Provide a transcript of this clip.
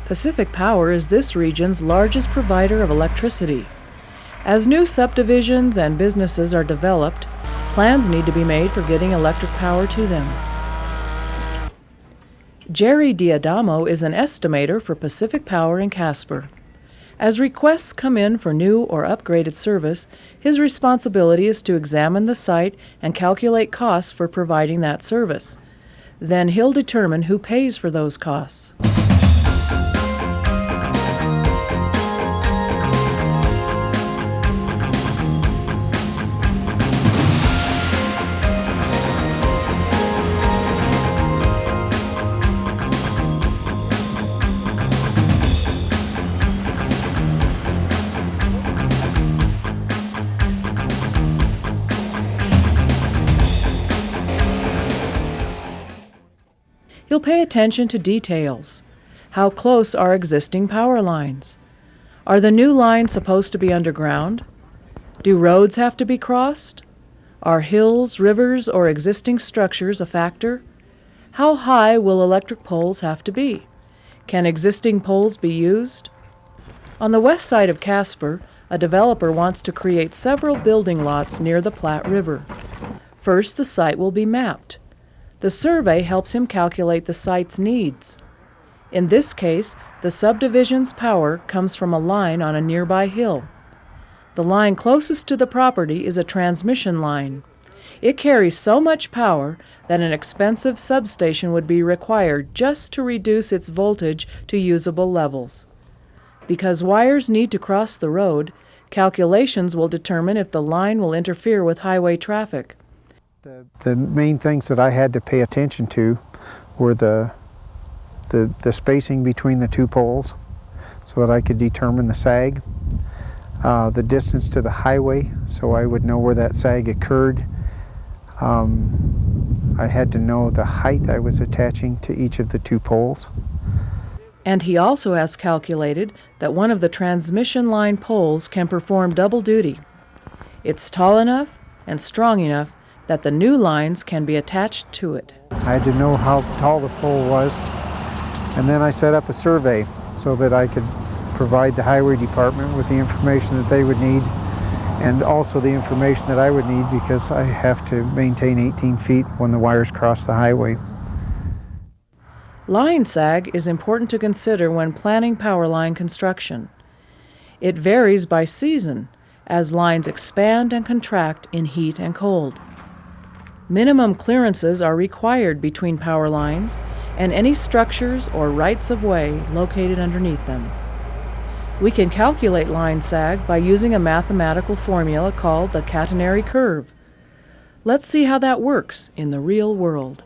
Pacific Power is this region's largest provider of electricity. As new subdivisions and businesses are developed, plans need to be made for getting electric power to them. Jerry Diadamo is an estimator for Pacific Power in Casper. As requests come in for new or upgraded service, his responsibility is to examine the site and calculate costs for providing that service. Then he'll determine who pays for those costs. He'll pay attention to details. How close are existing power lines? Are the new lines supposed to be underground? Do roads have to be crossed? Are hills, rivers, or existing structures a factor? How high will electric poles have to be? Can existing poles be used? On the west side of Casper, a developer wants to create several building lots near the Platte River. First, the site will be mapped. The survey helps him calculate the site's needs. In this case, the subdivision's power comes from a line on a nearby hill. The line closest to the property is a transmission line. It carries so much power that an expensive substation would be required just to reduce its voltage to usable levels. Because wires need to cross the road, calculations will determine if the line will interfere with highway traffic. The main things that I had to pay attention to were the spacing between the two poles so that I could determine the sag, the distance to the highway so I would know where that sag occurred. I had to know the height I was attaching to each of the two poles. And he also has calculated that one of the transmission line poles can perform double duty. It's tall enough and strong enough that the new lines can be attached to it. I had to know how tall the pole was, and then I set up a survey so that I could provide the highway department with the information that they would need, and also the information that I would need because I have to maintain 18 feet when the wires cross the highway. Line sag is important to consider when planning power line construction. It varies by season as lines expand and contract in heat and cold. Minimum clearances are required between power lines and any structures or rights-of-way located underneath them. We can calculate line sag by using a mathematical formula called the Catenary Curve. Let's see how that works in the real world.